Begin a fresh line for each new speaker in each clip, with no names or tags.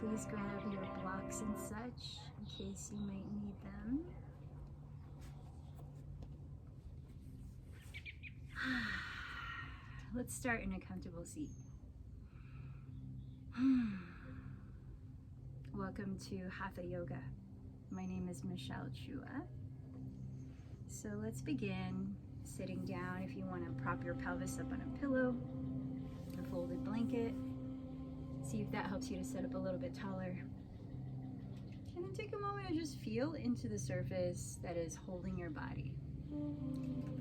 please grab your blocks and such in case you might need them. Let's start in a comfortable seat. Welcome to Hatha Yoga. My name is Michelle Chua. So let's begin sitting down. If you want to prop your pelvis up on a pillow, a folded blanket. See if that helps you to sit up a little bit taller. And then take a moment and just feel into the surface that is holding your body.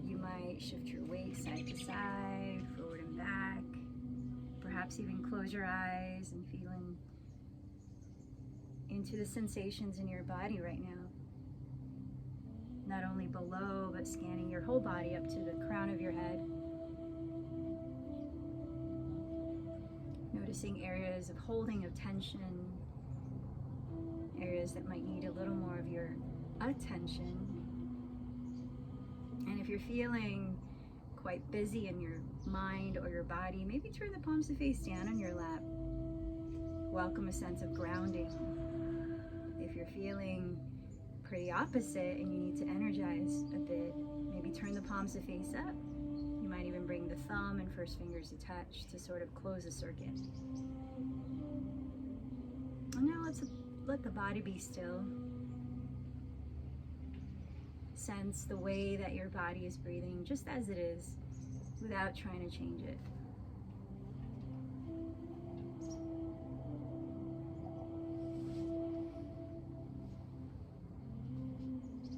You might shift your weight side to side, forward and back. Perhaps even close your eyes and feel into the sensations in your body right now. Not only below, but scanning your whole body up to the crown of your head. Noticing areas of holding, of tension, areas that might need a little more of your attention. And if you're feeling quite busy in your mind or your body, maybe turn the palms to face down on your lap. Welcome a sense of grounding. If you're feeling pretty opposite and you need to energize a bit, maybe turn the palms to face up. You might even bring the thumb and first fingers to touch to sort of close a circuit. And now let's let the body be still. Sense the way that your body is breathing just as it is, without trying to change it.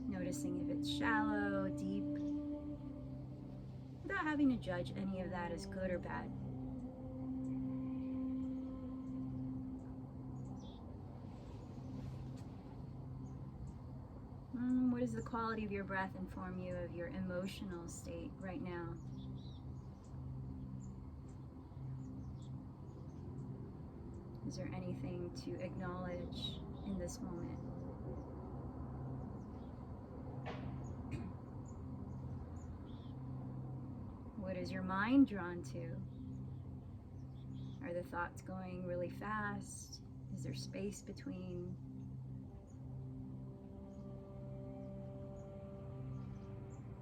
Noticing if it's shallow, deep, without having to judge any of that as good or bad. What does the quality of your breath inform you of your emotional state right now? Is there anything to acknowledge in this moment? What is your mind drawn to? Are the thoughts going really fast? Is there space between?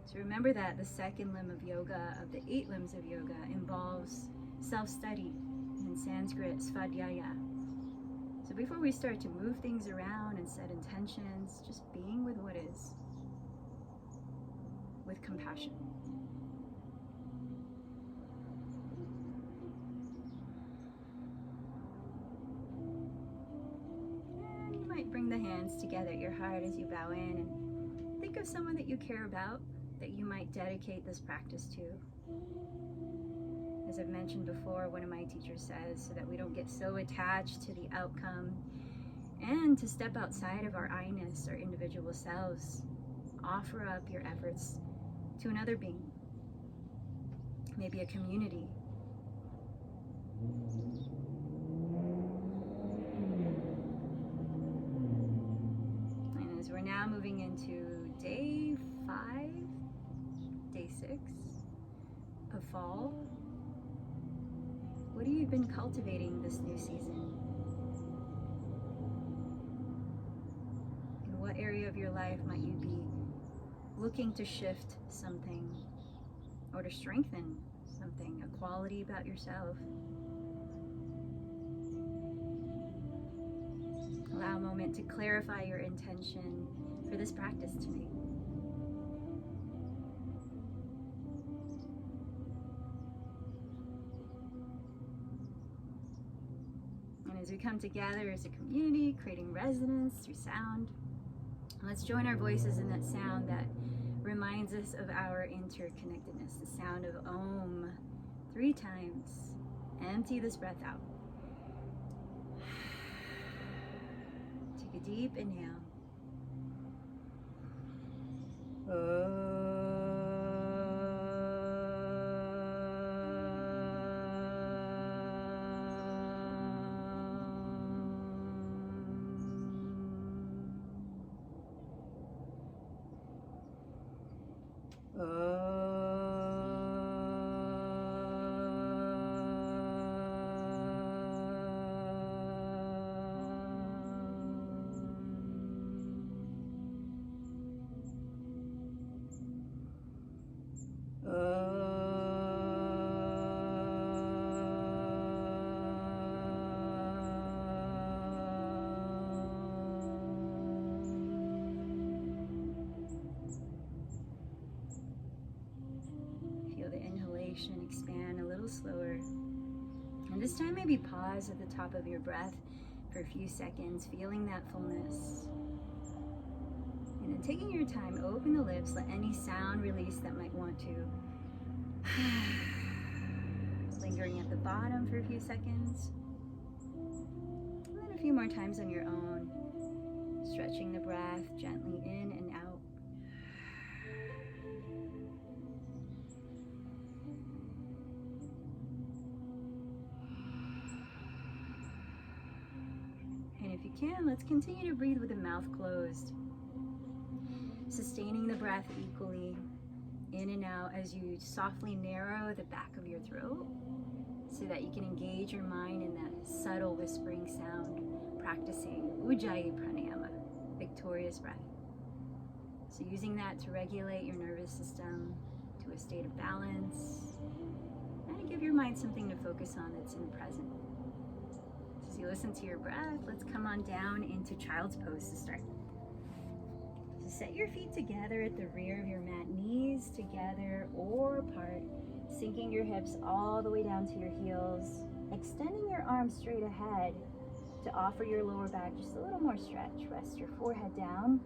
So remember that the second limb of yoga, of the 8 limbs of yoga, involves self-study. In Sanskrit, svadhyaya. So before we start to move things around and set intentions, just being with what is, with compassion. And you might bring the hands together at your heart as you bow in and think of someone that you care about that you might dedicate this practice to. As I've mentioned before, one of my teachers says, so that we don't get so attached to the outcome and to step outside of our I-ness, our individual selves, offer up your efforts to another being, maybe a community. And as we're now moving into day 5, day 6 of fall, what have you been cultivating this new season? In what area of your life might you be looking to shift something or to strengthen something, a quality about yourself? Allow a moment to clarify your intention for this practice tonight. As we come together as a community, creating resonance through sound, let's join our voices in that sound that reminds us of our interconnectedness. The sound of Om 3 times. Empty this breath out. Take a deep inhale. And this time maybe pause at the top of your breath for a few seconds, feeling that fullness. And then taking your time, open the lips, let any sound release that might want to. Lingering at the bottom for a few seconds. And then a few more times on your own. Stretching the breath gently in and out. And if you can, let's continue to breathe with the mouth closed. Sustaining the breath equally in and out as you softly narrow the back of your throat so that you can engage your mind in that subtle whispering sound, practicing Ujjayi Pranayama, victorious breath. So using that to regulate your nervous system to a state of balance and to give your mind something to focus on that's in the present. As you listen to your breath, let's come on down into child's pose to start. So set your feet together at the rear of your mat, knees together or apart, sinking your hips all the way down to your heels, extending your arms straight ahead to offer your lower back just a little more stretch. Rest your forehead down.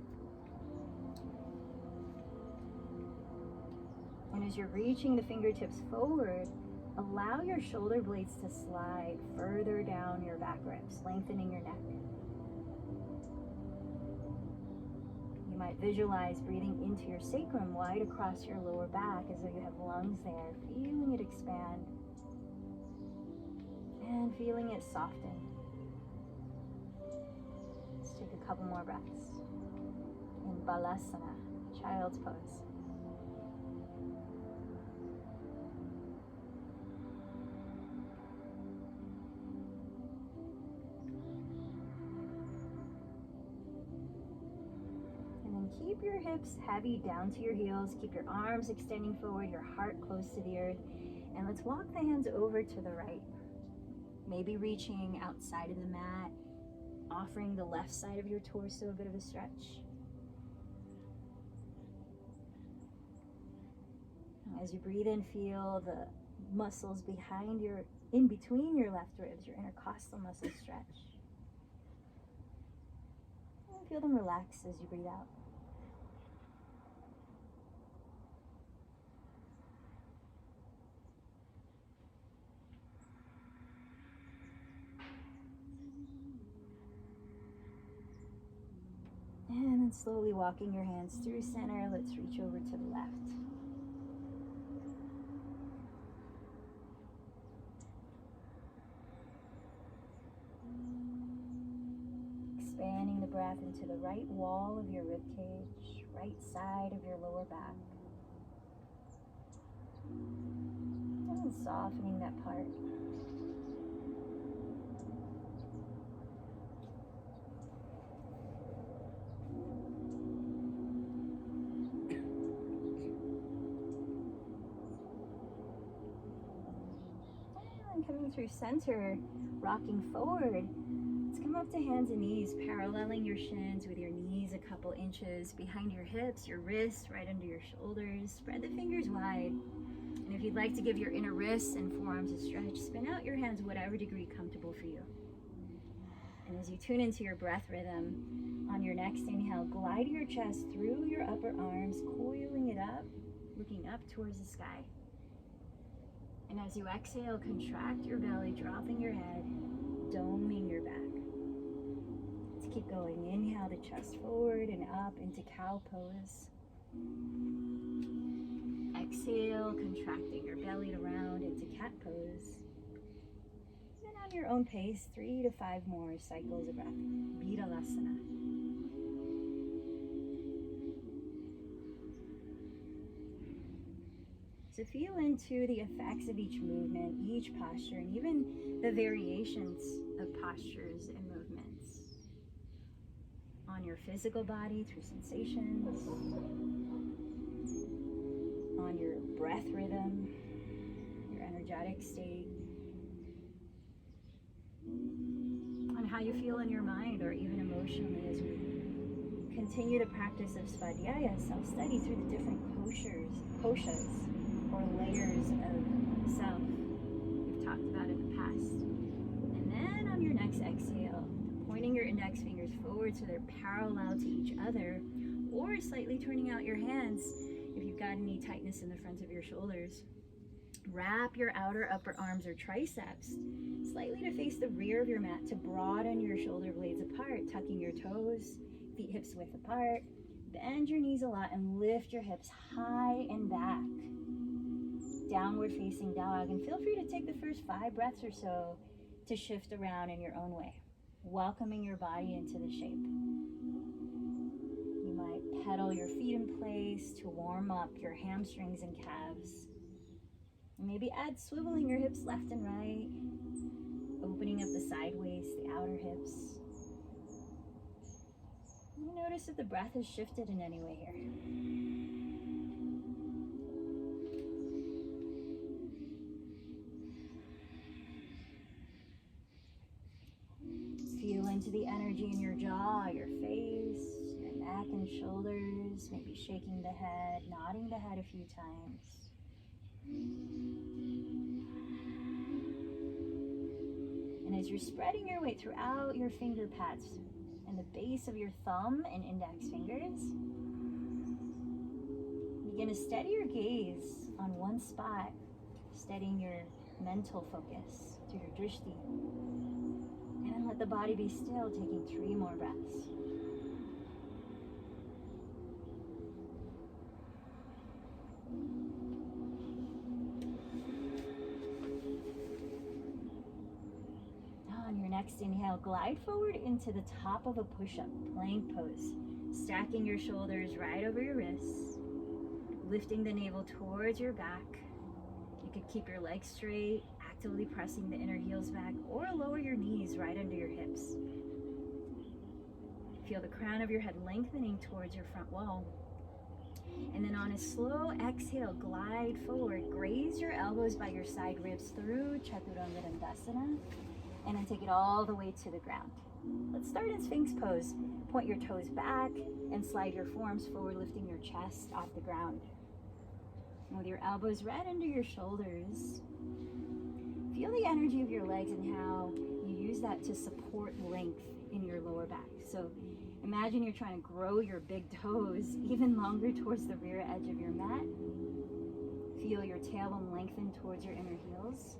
And as you're reaching the fingertips forward, allow your shoulder blades to slide further down your back ribs, lengthening your neck. You might visualize breathing into your sacrum wide across your lower back as though you have lungs there, feeling it expand and feeling it soften. Let's take a couple more breaths in Balasana, child's pose. Keep your hips heavy down to your heels. Keep your arms extending forward, your heart close to the earth. And let's walk the hands over to the right. Maybe reaching outside of the mat, offering the left side of your torso a bit of a stretch. As you breathe in, feel the muscles behind in between your left ribs, your intercostal muscles stretch. And feel them relax as you breathe out. And then slowly walking your hands through center, let's reach over to the left. Expanding the breath into the right wall of your rib cage, right side of your lower back. And softening that part. Coming through center, rocking forward. Let's come up to hands and knees, paralleling your shins with your knees a couple inches behind your hips, your wrists right under your shoulders. Spread the fingers wide. And if you'd like to give your inner wrists and forearms a stretch, spin out your hands whatever degree comfortable for you. And as you tune into your breath rhythm, on your next inhale, glide your chest through your upper arms, coiling it up, looking up towards the sky. And as you exhale, contract your belly, dropping your head, doming your back. Let's keep going. Inhale the chest forward and up into cow pose. Exhale, contracting your belly around into cat pose. And on your own pace, 3 to 5 more cycles of breath. Virabhadrasana. So feel into the effects of each movement, each posture, and even the variations of postures and movements on your physical body through sensations, on your breath rhythm, your energetic state, on how you feel in your mind or even emotionally as we continue the practice of Svadhyaya, self-study, through the different koshas, or layers of self. We've talked about in the past. And then on your next exhale, pointing your index fingers forward so they're parallel to each other, or slightly turning out your hands if you've got any tightness in the front of your shoulders. Wrap your outer upper arms or triceps slightly to face the rear of your mat to broaden your shoulder blades apart, tucking your toes, feet hips width apart. Bend your knees a lot and lift your hips high and back. Downward facing dog, and feel free to take the first 5 breaths or so to shift around in your own way, welcoming your body into the shape. You might pedal your feet in place to warm up your hamstrings and calves. And maybe add swiveling your hips left and right, opening up the side waist, the outer hips. You notice if the breath has shifted in any way here. Feel into the energy in your jaw, your face, your neck and shoulders, maybe shaking the head, nodding the head a few times. And as you're spreading your weight throughout your finger pads and the base of your thumb and index fingers, begin to steady your gaze on one spot, steadying your mental focus through your drishti. And then let the body be still, taking 3 more breaths. On your next inhale, glide forward into the top of a push-up, plank pose, stacking your shoulders right over your wrists, lifting the navel towards your back. You could keep your legs straight, actively pressing the inner heels back, or lower your knees right under your hips. Feel the crown of your head lengthening towards your front wall. And then on a slow exhale, glide forward, graze your elbows by your side ribs through Chaturanga Dandasana, and then take it all the way to the ground. Let's start in Sphinx pose. Point your toes back and slide your forearms forward, lifting your chest off the ground. And with your elbows right under your shoulders, feel the energy of your legs and how you use that to support length in your lower back. So imagine you're trying to grow your big toes even longer towards the rear edge of your mat. Feel your tailbone lengthen towards your inner heels.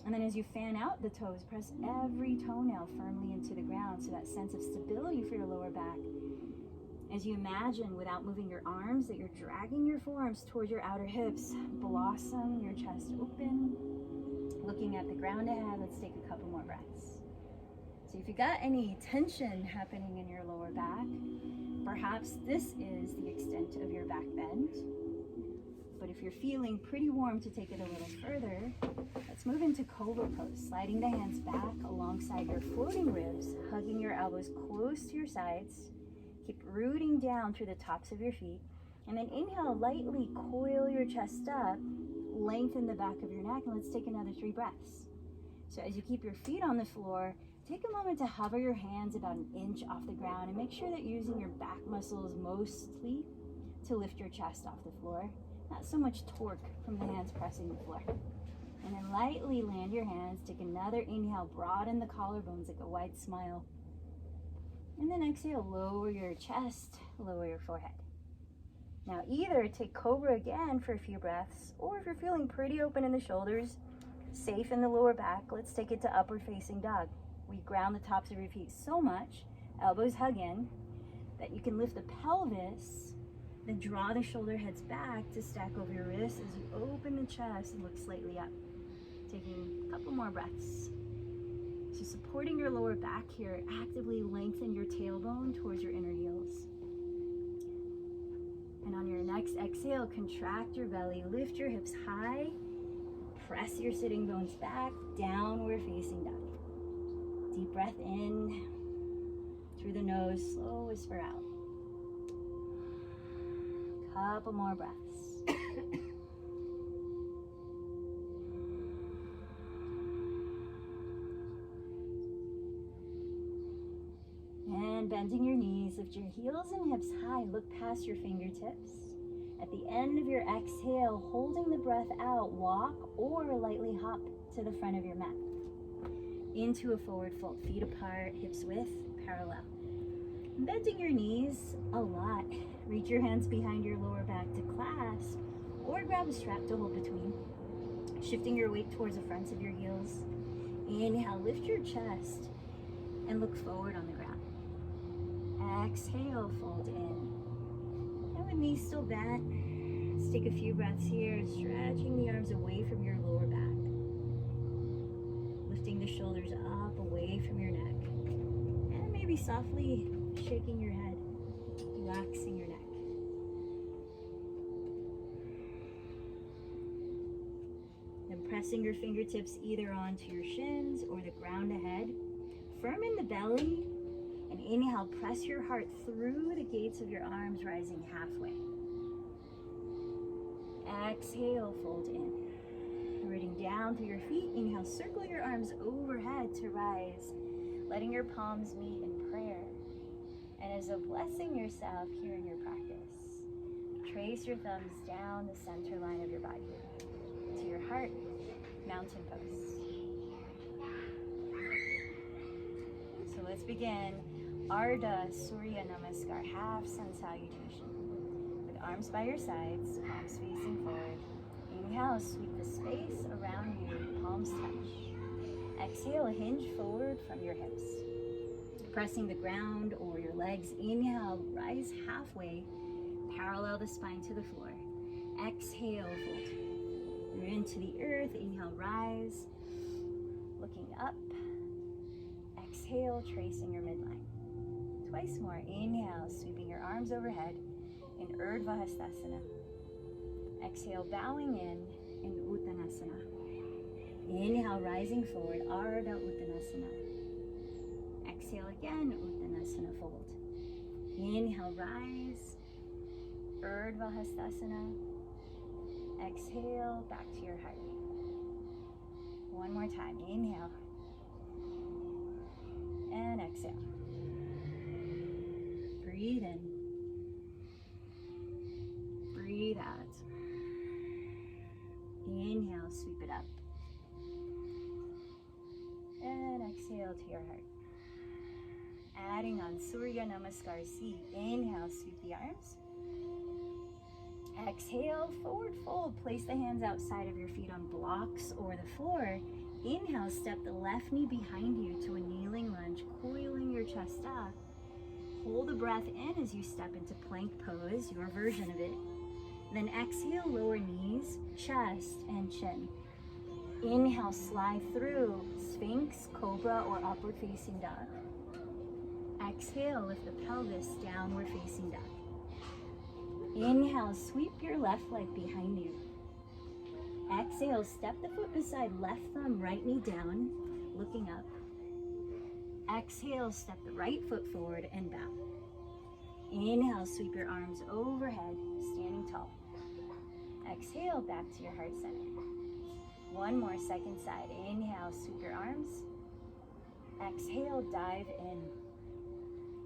And then as you fan out the toes, press every toenail firmly into the ground, so that sense of stability for your lower back. As you imagine, without moving your arms, that you're dragging your forearms towards your outer hips, blossom your chest open, looking at the ground ahead. Let's take a couple more breaths. So if you got any tension happening in your lower back, perhaps this is the extent of your back bend. But if you're feeling pretty warm to take it a little further, let's move into Cobra pose, sliding the hands back alongside your floating ribs, hugging your elbows close to your sides. Keep rooting down through the tops of your feet. And then inhale, lightly coil your chest up, lengthen the back of your neck, and let's take another 3 breaths. So as you keep your feet on the floor, take a moment to hover your hands about 1 inch off the ground and make sure that you're using your back muscles mostly to lift your chest off the floor. Not so much torque from the hands pressing the floor. And then lightly land your hands. Take another inhale, broaden the collarbones like a wide smile. And then exhale, lower your chest, lower your forehead. Now either take Cobra again for a few breaths, or if you're feeling pretty open in the shoulders, safe in the lower back, let's take it to upward facing dog. We ground the tops of your feet so much, elbows hug in, that you can lift the pelvis, then draw the shoulder heads back to stack over your wrists as you open the chest and look slightly up. Taking a couple more breaths. So supporting your lower back here, actively lengthen your tailbone towards your inner heels. And on your next exhale, contract your belly, lift your hips high, press your sitting bones back, downward facing dog. Deep breath in through the nose, slow whisper out. Couple more breaths. And bending your knees, lift your heels and hips high, look past your fingertips. At the end of your exhale, holding the breath out, walk or lightly hop to the front of your mat. Into a forward fold, feet apart, hips width, parallel. Bending your knees a lot. Reach your hands behind your lower back to clasp, or grab a strap to hold between. Shifting your weight towards the fronts of your heels. Inhale, lift your chest and look forward on the ground. Exhale, fold in. And with knees still bent, let's take a few breaths here, stretching the arms away from your lower back. Lifting the shoulders up, away from your neck. And maybe softly shaking your head, relaxing your neck. Then pressing your fingertips either onto your shins or the ground ahead. Firm in the belly. And inhale, press your heart through the gates of your arms, rising halfway. Exhale, fold in. Rooting down through your feet. Inhale, circle your arms overhead to rise, letting your palms meet in prayer. And as a blessing yourself here in your practice, trace your thumbs down the center line of your body to your heart, mountain pose. So let's begin. Ardha Surya Namaskar, half sun salutation. With arms by your sides, palms facing forward. Inhale, sweep the space around you, palms touch. Exhale, hinge forward from your hips. Pressing the ground or your legs. Inhale, rise halfway, parallel the spine to the floor. Exhale, fold. You're into the earth. Inhale, rise, looking up. Exhale, tracing your midline. Twice more. Inhale, sweeping your arms overhead in Urdhva Hastasana. Exhale, bowing in Uttanasana. Inhale, rising forward, Ardha Uttanasana. Exhale again, Uttanasana fold. Inhale, rise, Urdhva Hastasana. Exhale, back to your heart. One more time. Inhale. And exhale. Breathe in. Breathe out. Inhale, sweep it up. And exhale to your heart. Adding on Surya Namaskar seat. Inhale, sweep the arms. Exhale, forward fold. Place the hands outside of your feet on blocks or the floor. Inhale, step the left knee behind you to a kneeling lunge, coiling your chest up. Hold the breath in as you step into plank pose, your version of it. Then exhale, lower knees, chest, and chin. Inhale, slide through Sphinx, Cobra, or upward facing dog. Exhale, lift the pelvis, downward facing dog. Inhale, sweep your left leg behind you. Exhale, step the foot beside left thumb, right knee down, looking up. Exhale, step the right foot forward and bow. Inhale, sweep your arms overhead, standing tall. Exhale, back to your heart center. One more, second side. Inhale, sweep your arms. Exhale, dive in.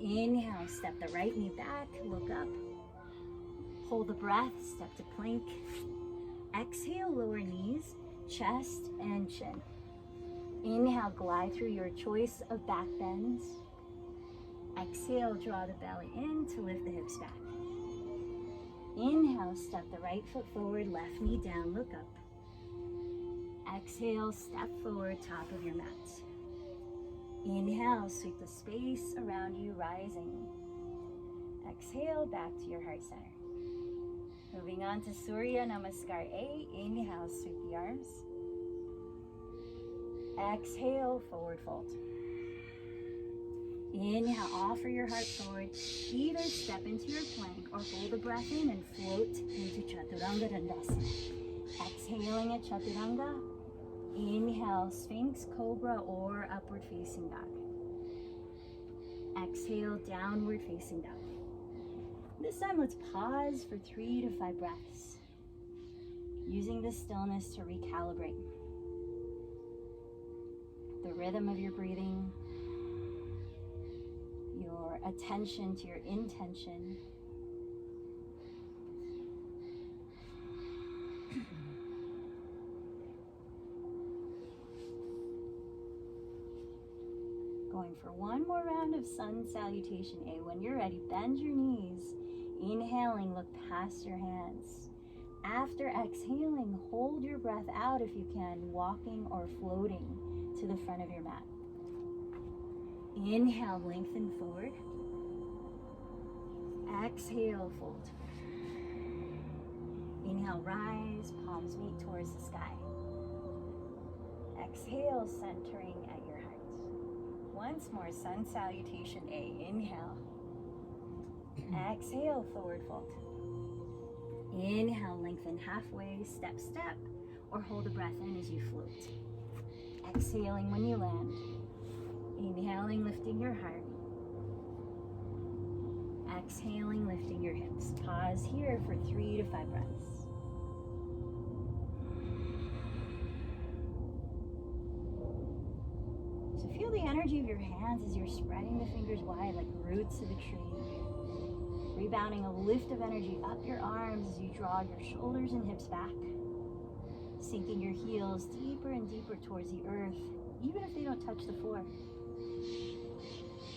Inhale, step the right knee back, look up. Hold the breath, step to plank. Exhale, lower knees, chest, and chin. Inhale, glide through your choice of back bends. Exhale, draw the belly in to lift the hips back. Inhale, step the right foot forward, left knee down, look up. Exhale, step forward, top of your mat. Inhale, sweep the space around you, rising. Exhale, back to your heart center. Moving on to Surya Namaskar A. Inhale, sweep the arms. Exhale, forward fold. Inhale, offer your heart forward. Either step into your plank or hold the breath in and float into Chaturanga Dandasana. Exhaling at Chaturanga. Inhale, Sphinx, Cobra, or upward facing dog. Exhale, downward facing dog. This time, let's pause for 3 to 5 breaths, using the stillness to recalibrate the rhythm of your breathing, your attention to your intention. going for one more round of sun salutation A. When you're ready, bend your knees. Inhaling, look past your hands. After exhaling, hold your breath out if you can, walking or floating to the front of your mat. Inhale, lengthen forward. Exhale, fold. Inhale, rise, palms meet towards the sky. Exhale, centering at your heart. Once more, sun salutation A. Inhale. Exhale, forward fold. Inhale, lengthen halfway, step, step, or hold the breath in as you float. Exhaling when you land. Inhaling, lifting your heart. Exhaling, lifting your hips. Pause here for 3 to 5 breaths. So feel the energy of your hands as you're spreading the fingers wide like roots of a tree. Rebounding a lift of energy up your arms as you draw your shoulders and hips back. Sinking your heels deeper and deeper towards the earth, even if they don't touch the floor.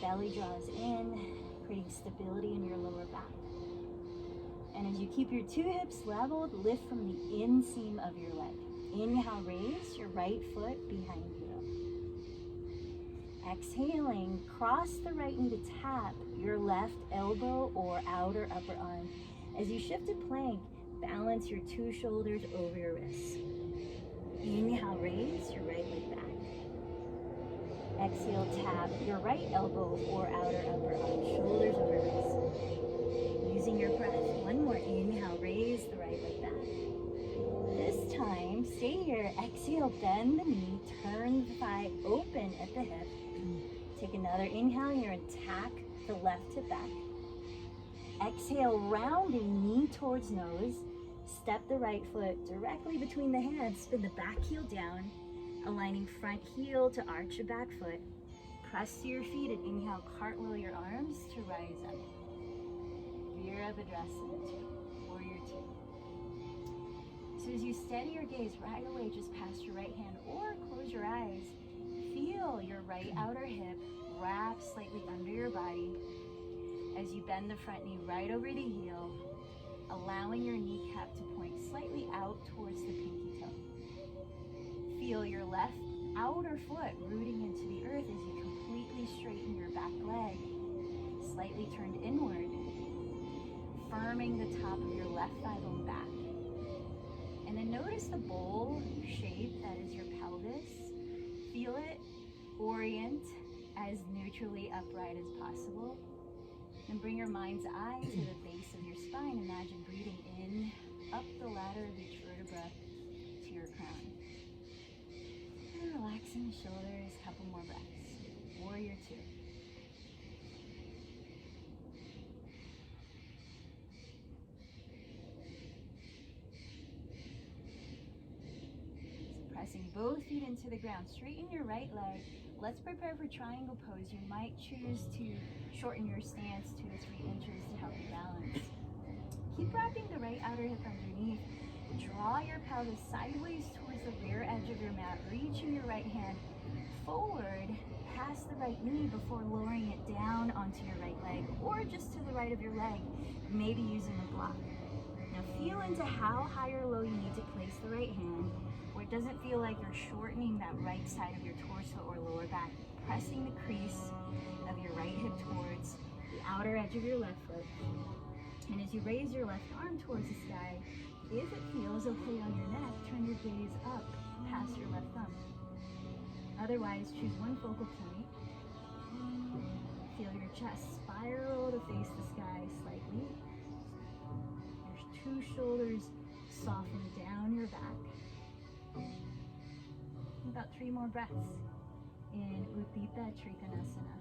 Belly draws in, creating stability in your lower back. And as you keep your 2 hips leveled, lift from the inseam of your leg. Inhale, raise your right foot behind you. Exhaling, cross the right knee to tap your left elbow or outer upper arm. As you shift to plank, balance your 2 shoulders over your wrists. Inhale, raise your right leg back. Exhale, tap your right elbow or outer upper arm, shoulders over wrists. Using your breath, one more. Inhale, raise the right leg back. This time, stay here. Exhale, bend the knee, turn the thigh open at the hip. Take another inhale here and tack the left hip back. Exhale, rounding knee towards nose. Step the right foot directly between the hands. Spin the back heel down, aligning front heel to arch your back foot. Press to your feet and inhale, cartwheel your arms to rise up. Virabhadrasana 2, Warrior 2. So as you steady your gaze right away just past your right hand or close your eyes, feel your right outer hip wrap slightly under your body as you bend the front knee right over the heel, allowing your kneecap to point slightly out towards the pinky toe. Feel your left outer foot rooting into the earth as you completely straighten your back leg, slightly turned inward, firming the top of your left thigh bone back. And then notice the bowl shape that is your pelvis. Feel it, orient as neutrally upright as possible. And bring your mind's eye to the base of your spine. Imagine breathing in, up the ladder of each vertebra to your crown. And relaxing the shoulders, a couple more breaths. Warrior 2. So pressing both feet into the ground. Straighten your right leg. Let's prepare for triangle pose. You might choose to shorten your stance 2 to 3 inches to help you balance. Keep wrapping the right outer hip underneath. Draw your pelvis sideways towards the rear edge of your mat, reaching your right hand forward past the right knee before lowering it down onto your right leg or just to the right of your leg, maybe using a block. Now feel into how high or low you need to place the right hand, where it doesn't feel like you're shortening that right side of your torso or lower back, pressing the crease of your right hip towards the outer edge of your left foot. And as you raise your left arm towards the sky, if it feels okay on your neck, turn your gaze up past your left thumb. Otherwise, choose one focal point. Feel your chest spiral to face the sky slightly. Your 2 shoulders soften down your back. About 3 more breaths in Utthita Trikonasana.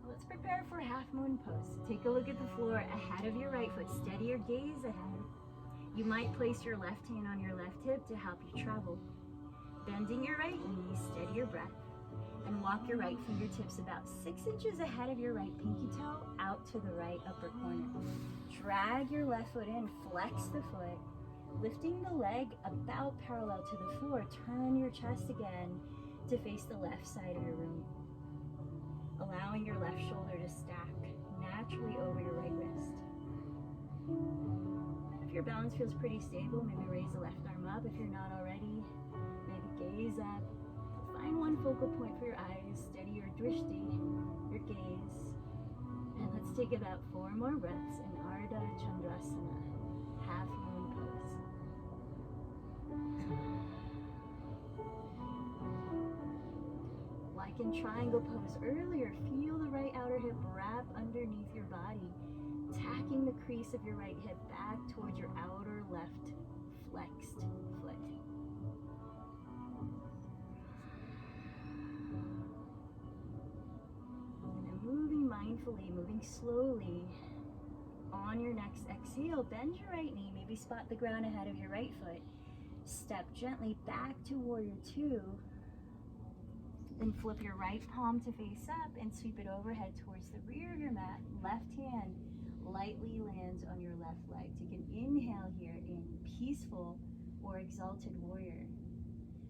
Let's prepare for half moon pose. Take a look at the floor ahead of your right foot. Steady your gaze ahead. You might place your left hand on your left hip to help you travel. Bending your right knee, steady your breath. And walk your right fingertips about 6 inches ahead of your right pinky toe out to the right upper corner. Drag your left foot in, flex the foot, lifting the leg about parallel to the floor. Turn your chest again to face the left side of your room, allowing your left shoulder to stack naturally over your right wrist. If your balance feels pretty stable, maybe raise the left arm up. If you're not already, maybe gaze up. Find one focal point for your eyes, steady your drishti, your gaze. And let's take about 4 more breaths in Ardha Chandrasana, half moon pose. Like in triangle pose earlier, feel the right outer hip wrap underneath your body, tacking the crease of your right hip back towards your outer left flexed foot. Moving mindfully, moving slowly. On your next exhale, bend your right knee, maybe spot the ground ahead of your right foot. Step gently back to warrior 2. Then flip your right palm to face up and sweep it overhead towards the rear of your mat. Left hand lightly lands on your left leg. Take an inhale here in peaceful or exalted warrior.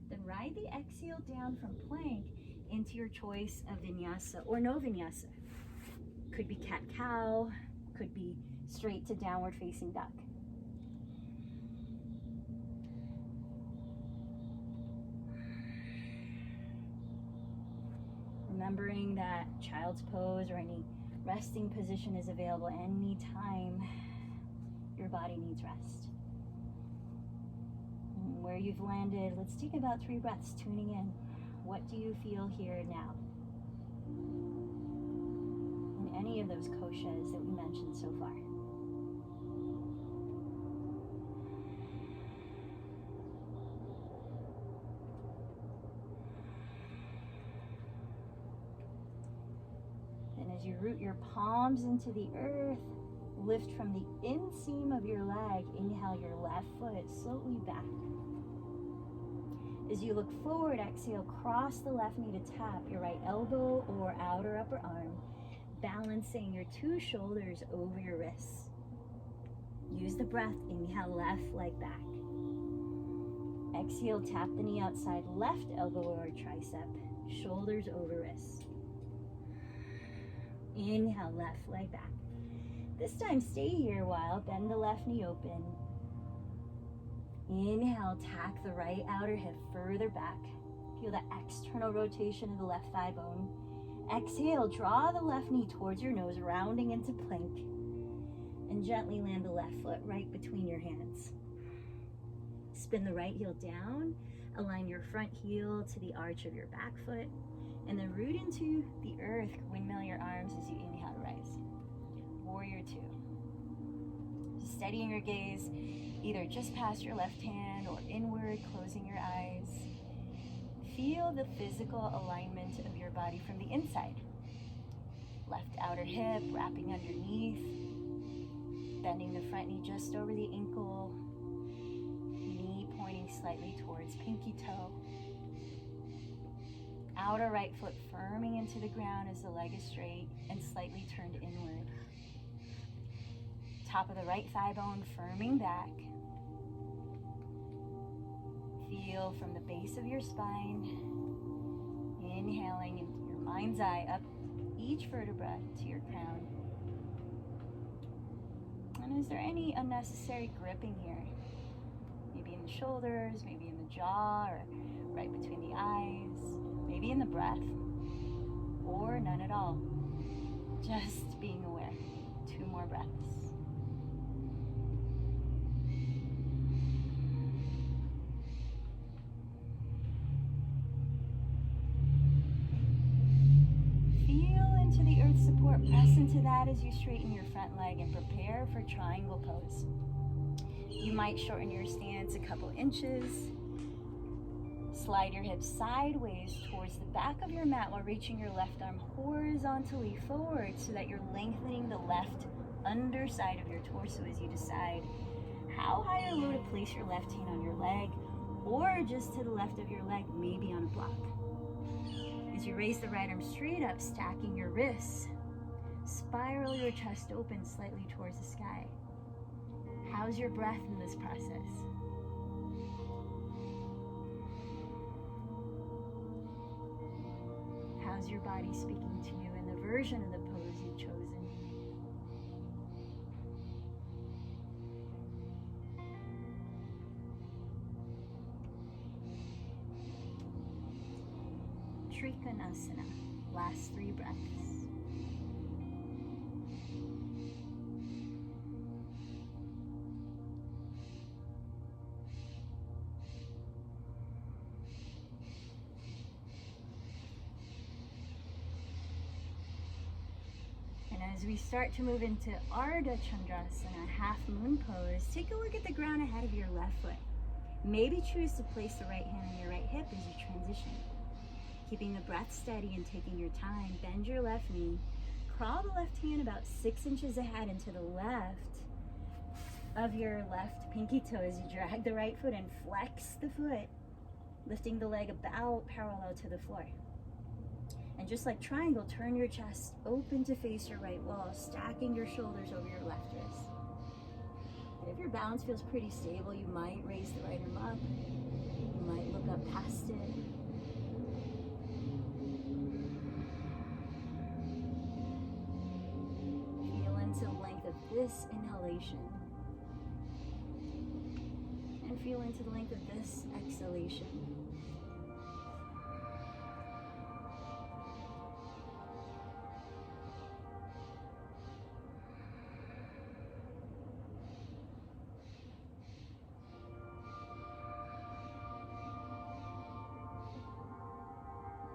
Then ride the exhale down from plank into your choice of vinyasa or no vinyasa. Could be cat-cow, could be straight to downward facing duck. Remembering that child's pose or any resting position is available anytime your body needs rest. And where you've landed, let's take about 3 breaths, tuning in. What do you feel here now? In any of those koshas that we mentioned so far. And as you root your palms into the earth, lift from the inseam of your leg. Inhale your left foot slowly back. As you look forward, exhale, cross the left knee to tap your right elbow or outer upper arm, balancing your 2 shoulders over your wrists. Use the breath, inhale, left leg back. Exhale, tap the knee outside, left elbow or tricep, shoulders over wrists. Inhale, left leg back. This time, stay here a while, bend the left knee open. Inhale, tack the right outer hip further back. Feel the external rotation of the left thigh bone. Exhale, draw the left knee towards your nose, rounding into plank. And gently land the left foot right between your hands. Spin the right heel down. Align your front heel to the arch of your back foot. And then root into the earth. Windmill your arms as you inhale to rise. Warrior 2. Steadying your gaze, either just past your left hand or inward, closing your eyes. Feel the physical alignment of your body from the inside. Left outer hip wrapping underneath, bending the front knee just over the ankle, knee pointing slightly towards pinky toe. Outer right foot firming into the ground as the leg is straight and slightly turned inward. Top of the right thigh bone firming back. Feel from the base of your spine, inhaling into your mind's eye up each vertebra to your crown. And is there any unnecessary gripping here? Maybe in the shoulders, maybe in the jaw, or right between the eyes, maybe in the breath, or none at all. Just being aware. 2 more breaths. Support, press into that as you straighten your front leg and prepare for triangle pose. You might shorten your stance a couple inches. Slide your hips sideways towards the back of your mat while reaching your left arm horizontally forward so that you're lengthening the left underside of your torso as you decide how high or low to place your left hand on your leg or just to the left of your leg, maybe on a block. As you raise the right arm straight up, stacking your wrists, spiral your chest open slightly towards the sky. How's your breath in this process? How's your body speaking to you in the version of the pose you've chosen? Trikonasana, last 3 breaths. And as we start to move into Ardha Chandrasana, half moon pose, take a look at the ground ahead of your left foot. Maybe choose to place the right hand on your right hip as you transition. Keeping the breath steady and taking your time, bend your left knee, crawl the left hand about 6 inches ahead and to the left of your left pinky toe as you drag the right foot and flex the foot, lifting the leg about parallel to the floor. And just like triangle, turn your chest open to face your right wall, stacking your shoulders over your left wrist. And if your balance feels pretty stable, you might raise the right arm up. You might look up past it. The length of this inhalation and feel into the length of this exhalation.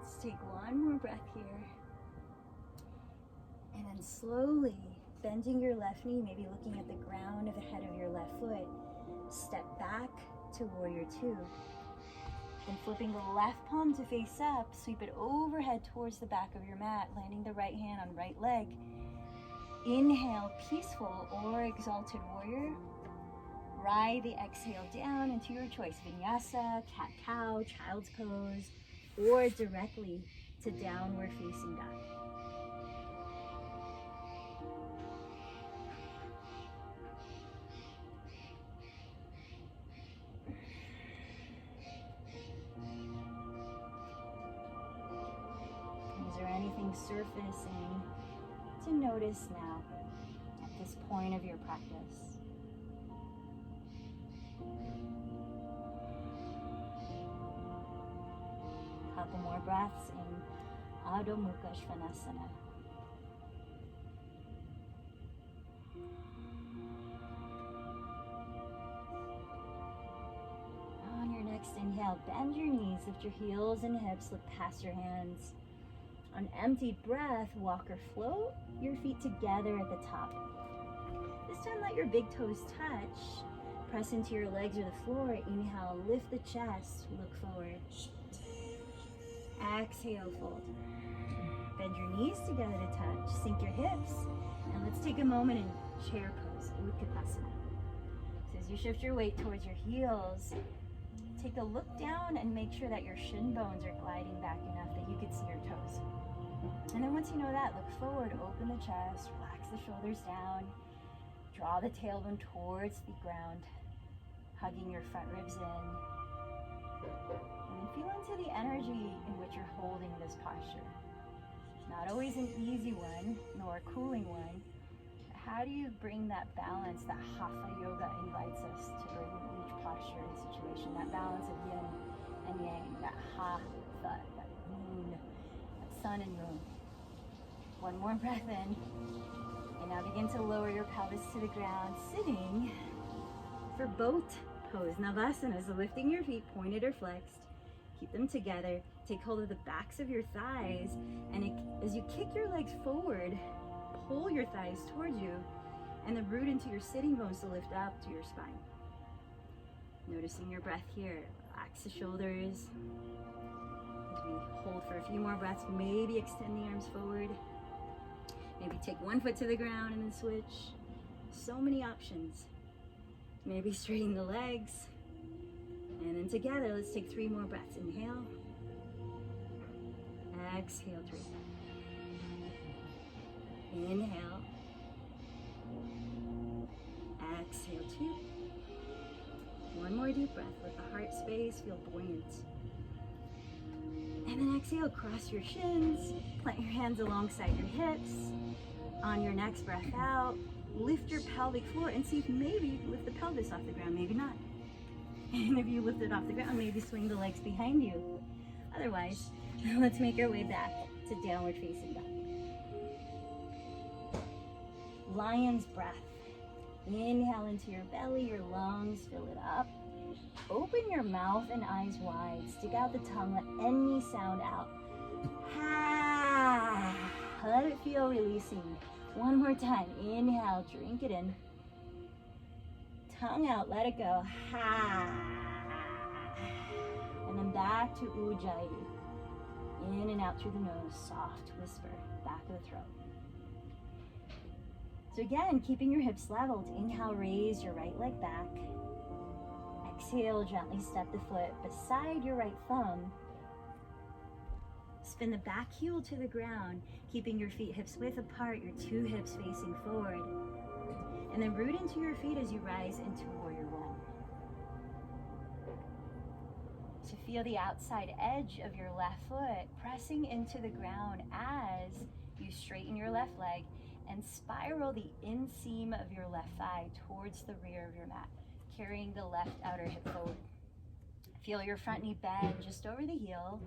Let's take one more breath here, and then slowly bending your left knee, maybe looking at the ground of the head of your left foot. Step back to warrior 2. Then flipping the left palm to face up, sweep it overhead towards the back of your mat, landing the right hand on right leg. Inhale, peaceful or exalted warrior. Ride the exhale down into your choice. Vinyasa, cat-cow, child's pose, or directly to downward facing dog. Anything surfacing to notice now at this point of your practice? Couple more breaths in Adho Mukha Svanasana. On your next inhale, bend your knees, lift your heels and hips, look past your hands. On empty breath, walk or float your feet together at the top. This time let your big toes touch. Press into your legs or the floor. Inhale, lift the chest, look forward. Exhale, fold. Bend your knees together to touch. Sink your hips. And let's take a moment in chair pose, Utkatasana. So as you shift your weight towards your heels, take a look down and make sure that your shin bones are gliding back enough that you can see your toes. And then once you know that, look forward, open the chest, relax the shoulders down, draw the tailbone towards the ground, hugging your front ribs in. And then feel into the energy in which you're holding this posture. Not always an easy one, nor a cooling one. How do you bring that balance that Hatha Yoga invites us to bring in each posture and situation? That balance of yin and yang, that Hatha, that moon, that sun and moon. One more breath in. And now begin to lower your pelvis to the ground, sitting for boat pose. Navasana, so lifting your feet pointed or flexed. Keep them together. Take hold of the backs of your thighs. And as you kick your legs forward, pull your thighs towards you and then root into your sitting bones to lift up to your spine. Noticing your breath here. Relax the shoulders. As we hold for a few more breaths, maybe extend the arms forward. Maybe take one foot to the ground and then switch. So many options. Maybe straighten the legs. And then together, let's take 3 more breaths. Inhale. Exhale, 3. Inhale. Exhale, 2. One more deep breath. Let the heart space feel buoyant. And then exhale, cross your shins, plant your hands alongside your hips. On your next breath out, lift your pelvic floor and see if maybe you can lift the pelvis off the ground, maybe not. And if you lift it off the ground, maybe swing the legs behind you. Otherwise, let's make our way back to downward facing dog. Lion's breath. Inhale into your belly, your lungs, fill it up. Open your mouth and eyes wide. Stick out the tongue, let any sound out. Ha! Let it feel releasing. One more time. Inhale, drink it in. Tongue out, let it go. Ha! And then back to Ujjayi. In and out through the nose, soft whisper, back of the throat. So again, keeping your hips leveled. Inhale, raise your right leg back. Exhale, gently step the foot beside your right thumb. Spin the back heel to the ground, keeping your feet hips width apart, your two hips facing forward. And then root into your feet as you rise into Warrior One. So feel the outside edge of your left foot pressing into the ground as you straighten your left leg and spiral the inseam of your left thigh towards the rear of your mat, carrying the left outer hip forward. Feel your front knee bend just over the heel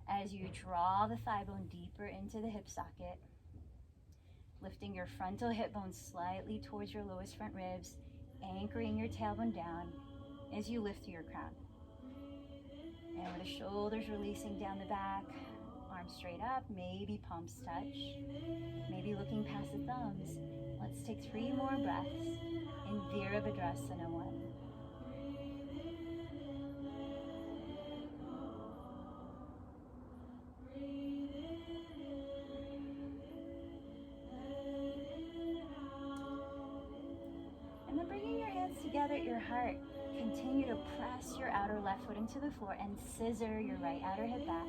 as you draw the thigh bone deeper into the hip socket, lifting your frontal hip bone slightly towards your lowest front ribs, anchoring your tailbone down as you lift to your crown. And with the shoulders releasing down the back, arms straight up, maybe palms touch, maybe looking past the thumbs. Let's take 3 more breaths in Virabhadrasana 1. And then bringing your hands together at your heart, continue to press your outer left foot into the floor and scissor your right outer hip back.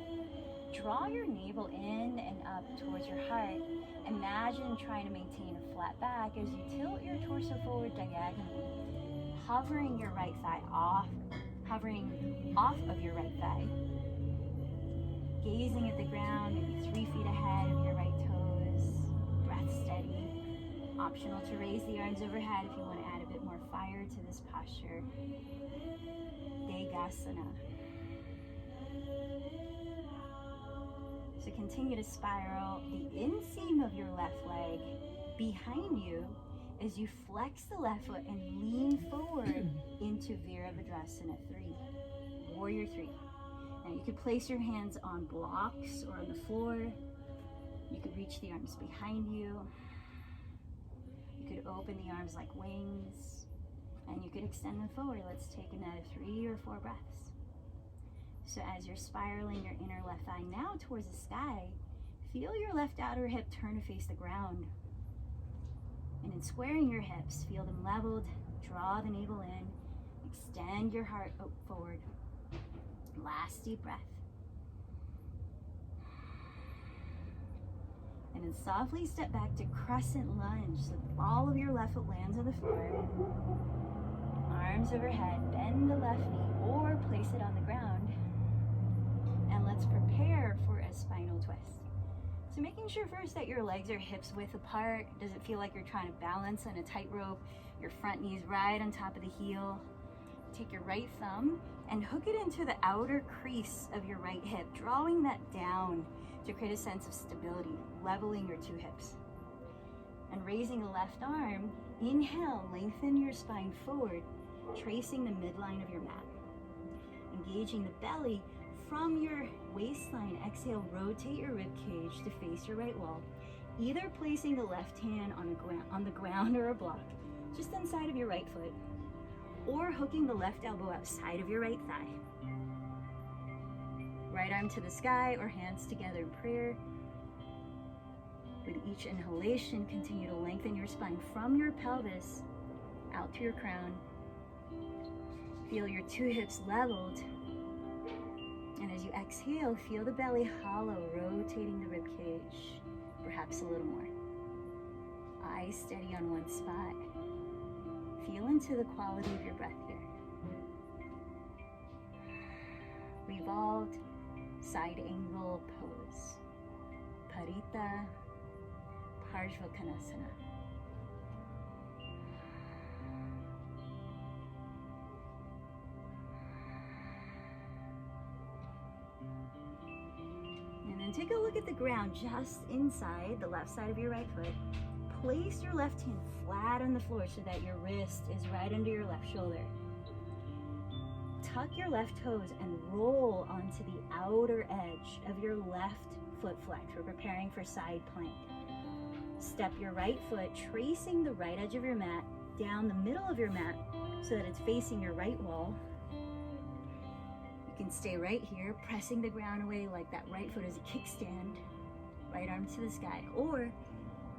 Draw your navel in and up towards your heart. Imagine trying to maintain a flat back as you tilt your torso forward diagonally, hovering your right thigh off, hovering off of your right thigh, gazing at the ground, maybe 3 feet ahead of your right toes, breath steady. Optional to raise the arms overhead if you want to add a bit more fire to this posture. Degasana. So continue to spiral the inseam of your left leg behind you as you flex the left foot and lean forward into Virabhadrasana 3, Warrior 3. Now you could place your hands on blocks or on the floor. You could reach the arms behind you. You could open the arms like wings, and you could extend them forward. Let's take another 3 or 4 breaths. So as you're spiraling your inner left thigh now towards the sky, feel your left outer hip turn to face the ground. And in squaring your hips, feel them leveled, draw the navel in, extend your heart forward. Last deep breath. And then softly step back to crescent lunge so all of your left foot lands on the floor. Arms overhead, bend the left knee or place it on the ground. And let's prepare for a spinal twist. So making sure first that your legs are hips width apart. Doesn't feel like you're trying to balance on a tightrope. Your front knee's right on top of the heel. Take your right thumb and hook it into the outer crease of your right hip, drawing that down to create a sense of stability, leveling your 2 hips. And raising the left arm, inhale, lengthen your spine forward, tracing the midline of your mat. Engaging the belly from your waistline, exhale, rotate your rib cage to face your right wall, either placing the left hand on the ground or a block, just inside of your right foot, or hooking the left elbow outside of your right thigh. Right arm to the sky or hands together in prayer. With each inhalation, continue to lengthen your spine from your pelvis out to your crown. Feel your 2 hips leveled. And as you exhale, feel the belly hollow, rotating the rib cage, perhaps a little more. Eyes steady on one spot. Feel into the quality of your breath here. Revolved side angle pose. Parita Parshvakonasana. And then take a look at the ground just inside the left side of your right foot. Place your left hand flat on the floor so that your wrist is right under your left shoulder. Tuck your left toes and roll onto the outer edge of your left foot flex. We're preparing for side plank. Step your right foot, tracing the right edge of your mat down the middle of your mat so that it's facing your right wall. You can stay right here, pressing the ground away like that right foot is a kickstand, right arm to the sky, or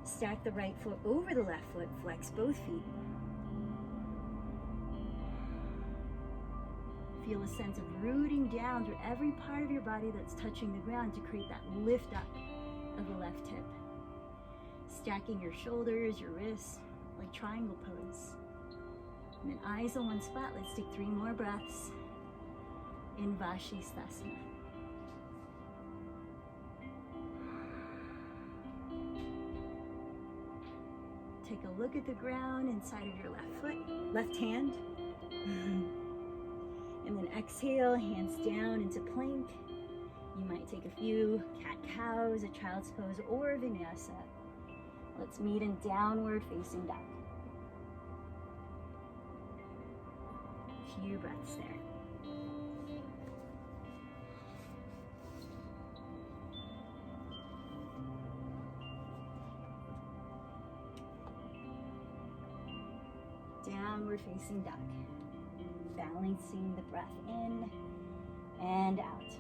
stack the right foot over the left foot, flex both feet. Feel a sense of rooting down through every part of your body that's touching the ground to create that lift up of the left hip. Stacking your shoulders, your wrists, like triangle pose. And then eyes on one spot. Let's take 3 more breaths in Vashisthasana. Take a look at the ground inside of your left foot, left hand. And then exhale, hands down into plank. You might take a few cat-cows, a child's pose, or vinyasa. Let's meet in downward facing dog. Few breaths there. Downward facing dog. Balancing the breath in and out.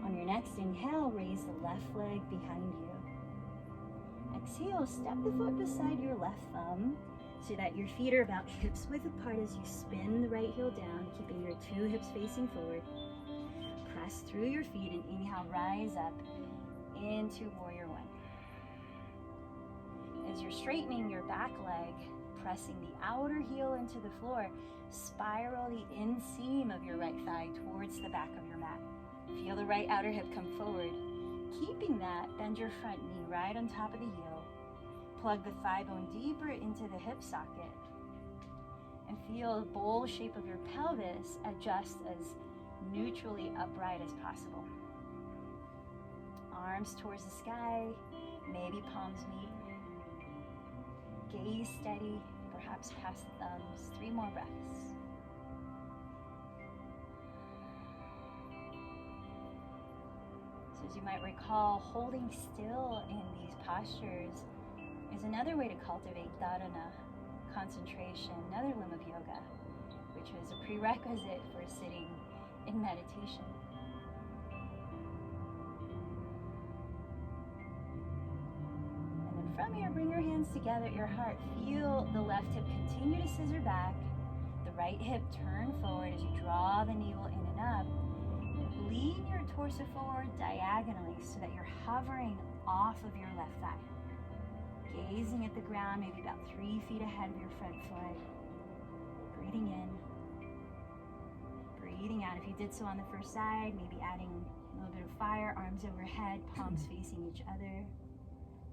On your next inhale, raise the left leg behind you. Exhale, step the foot beside your left thumb so that your feet are about hips width apart as you spin the right heel down, keeping your 2 hips facing forward. Press through your feet and inhale, rise up into Warrior One. As you're straightening your back leg, pressing the outer heel into the floor, spiral the inseam of your right thigh towards the back of your mat. Feel the right outer hip come forward. Keeping that, bend your front knee right on top of the heel. Plug the thigh bone deeper into the hip socket. And feel the bowl shape of your pelvis adjust as neutrally upright as possible. Arms towards the sky, maybe palms meet. Gaze steady, perhaps past the thumbs. 3 more breaths. So as you might recall, holding still in these postures is another way to cultivate dharana, concentration, another limb of yoga, which is a prerequisite for sitting in meditation. From here, bring your hands together at your heart. Feel the left hip continue to scissor back. The right hip turn forward as you draw the navel in and up. And lean your torso forward diagonally so that you're hovering off of your left thigh. Gazing at the ground, maybe about 3 feet ahead of your front foot. Breathing in. Breathing out. If you did so on the first side, maybe adding a little bit of fire, arms overhead, palms facing each other.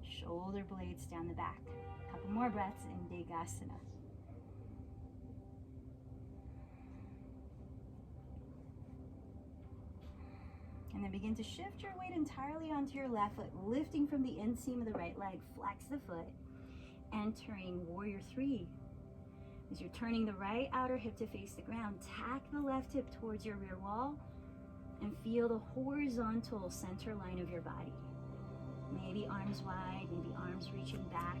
Shoulder blades down the back. A couple more breaths in Degasana. And then begin to shift your weight entirely onto your left foot, lifting from the inseam of the right leg. Flex the foot, entering Warrior 3. As you're turning the right outer hip to face the ground, tack the left hip towards your rear wall and feel the horizontal center line of your body. Maybe arms wide, maybe arms reaching back,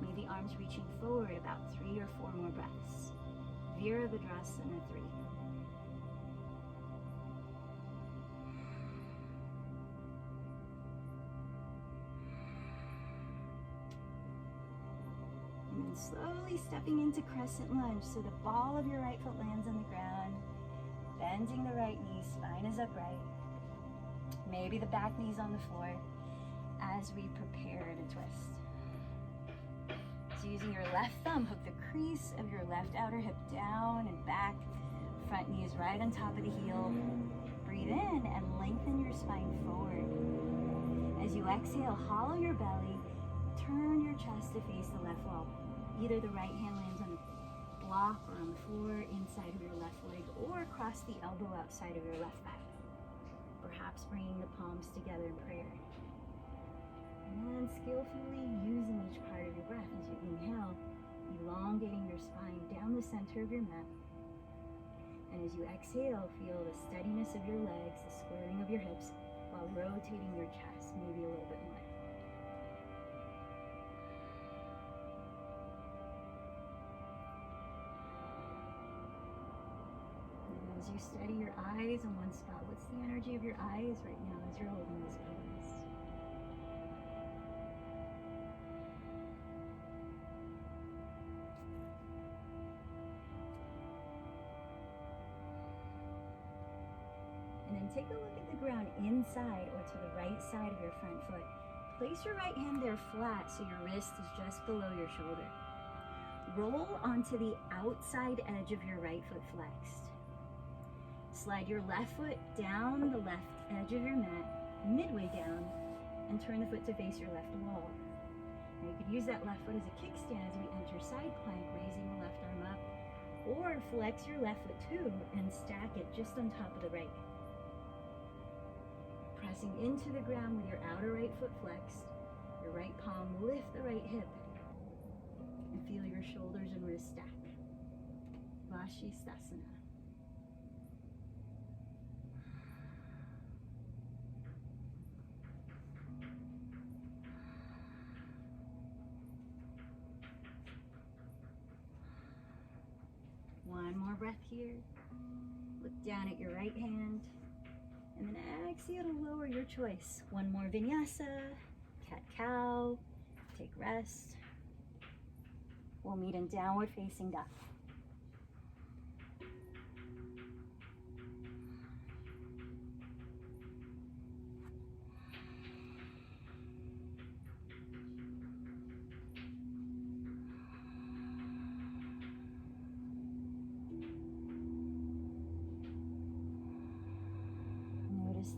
maybe arms reaching forward, about 3 or 4 more breaths. Virabhadrasana 3. And then slowly stepping into crescent lunge so the ball of your right foot lands on the ground. bending the right knee, spine is upright. Maybe the back knee's on the floor as we prepare to twist. So using your left thumb, hook the crease of your left outer hip down and back. Front knee is right on top of the heel. Breathe in and lengthen your spine forward. As you exhale, hollow your belly. Turn your chest to face the left wall. Either the right hand lands on the block or on the floor inside of your left leg, or across the elbow outside of your left thigh. Perhaps bringing the palms together in prayer. And skillfully using each part of your breath as you inhale, elongating your spine down the center of your mat. And as you exhale, feel the steadiness of your legs, the squaring of your hips, while rotating your chest, maybe a little bit more. And as you steady your eyes in one spot, what's the energy of your eyes right now as you're holding this pose? And then take a look at the ground inside or to the right side of your front foot. Place your right hand there flat so your wrist is just below your shoulder. Roll onto the outside edge of your right foot flexed. Slide your left foot down the left edge of your mat, midway down, and turn the foot to face your left wall. Now you could use that left foot as a kickstand as we enter side plank, raising the left arm up, or flex your left foot too and stack it just on top of the right. Pressing into the ground with your outer right foot flexed, your right palm lift the right hip, and feel your shoulders and wrists stack. Vashisthasana. One more breath here. Look down at your right hand. And then exhale to lower your choice. One more vinyasa, cat-cow, take rest. We'll meet in downward facing dog.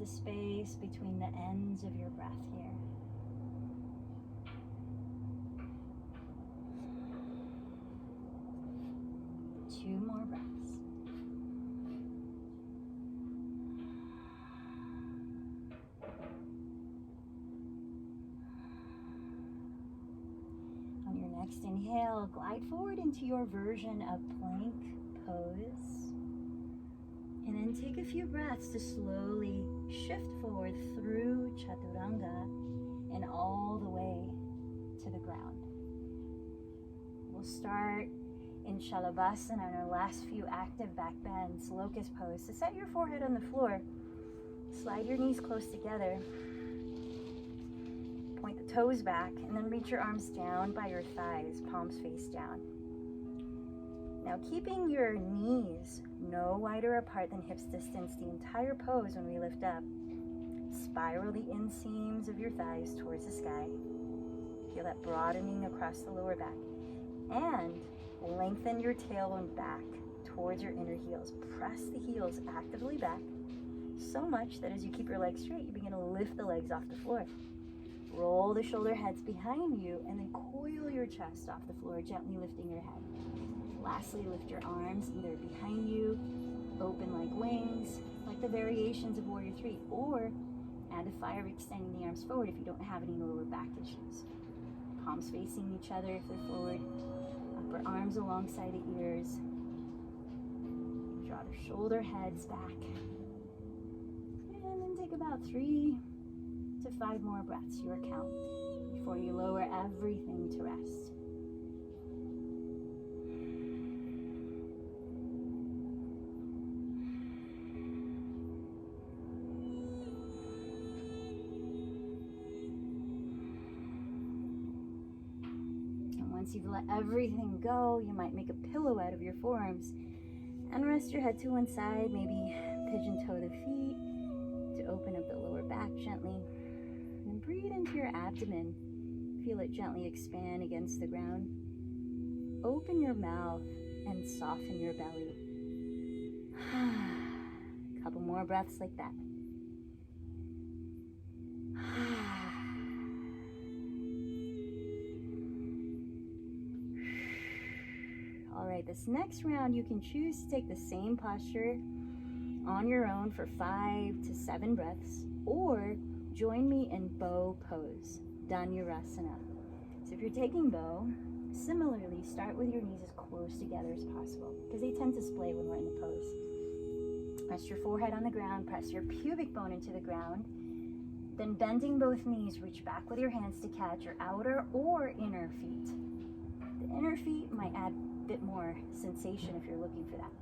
The space between the ends of your breath here. Two more breaths. On your next inhale, glide forward into your version of plank pose. And then take a few breaths to slowly shift forward through Chaturanga and all the way to the ground. We'll start in Shalabhasana on our last few active back bends, locust pose. So set your forehead on the floor, slide your knees close together, point the toes back, and then reach your arms down by your thighs, palms face down. Now keeping your knees no wider apart than hips distance the entire pose when we lift up. Spiral the inseams of your thighs towards the sky. Feel that broadening across the lower back. And lengthen your tailbone back towards your inner heels. Press the heels actively back so much that as you keep your legs straight, you begin to lift the legs off the floor. Roll the shoulder heads behind you and then coil your chest off the floor, gently lifting your head. Lastly, lift your arms either behind you, open like wings, like the variations of Warrior 3, or add the fire extending the arms forward if you don't have any lower back issues. Palms facing each other if they're forward, upper arms alongside the ears. Draw the shoulder heads back. And then take about 3 to 5 more breaths, your count, before you lower everything to rest. Once you've let everything go, you might make a pillow out of your forearms And rest your head to one side, maybe pigeon toe the feet to open up the lower back gently. And breathe into your abdomen. Feel it gently expand against the ground. Open your mouth and soften your belly. Couple more breaths like that. All right, this next round you can choose to take the same posture on your own for 5 to 7 breaths, or join me in bow pose, Dhanurasana. So if you're taking bow, similarly, start with your knees as close together as possible because they tend to splay when we're in the pose. Rest your forehead on the ground, press your pubic bone into the ground, then bending both knees, reach back with your hands to catch your outer or inner feet. The inner feet might add a bit more sensation if you're looking for that.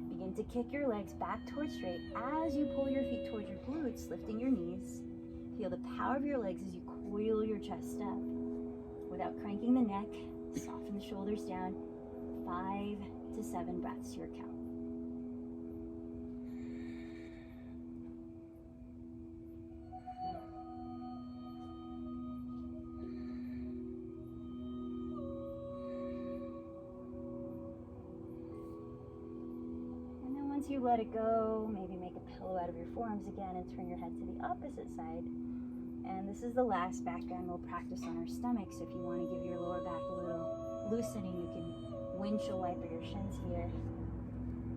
Begin to kick your legs back towards straight as you pull your feet towards your glutes, lifting your knees. Feel the power of your legs as you coil your chest up. Without cranking the neck, soften the shoulders down. 5 to 7 breaths, your count. Once you let it go, maybe make a pillow out of your forearms again and turn your head to the opposite side. And this is the last background we'll practice on our stomach, so if you want to give your lower back a little loosening, you can windshield wiper your shins here,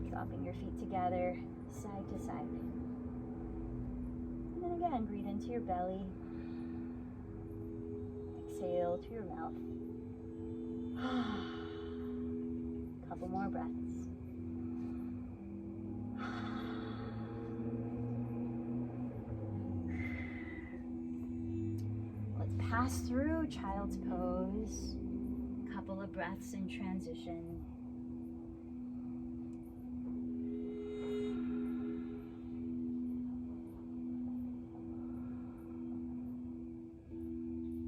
dropping your feet together, side to side. And then again, breathe into your belly, exhale to your mouth. Couple more breaths. Pass through child's pose, couple of breaths in transition.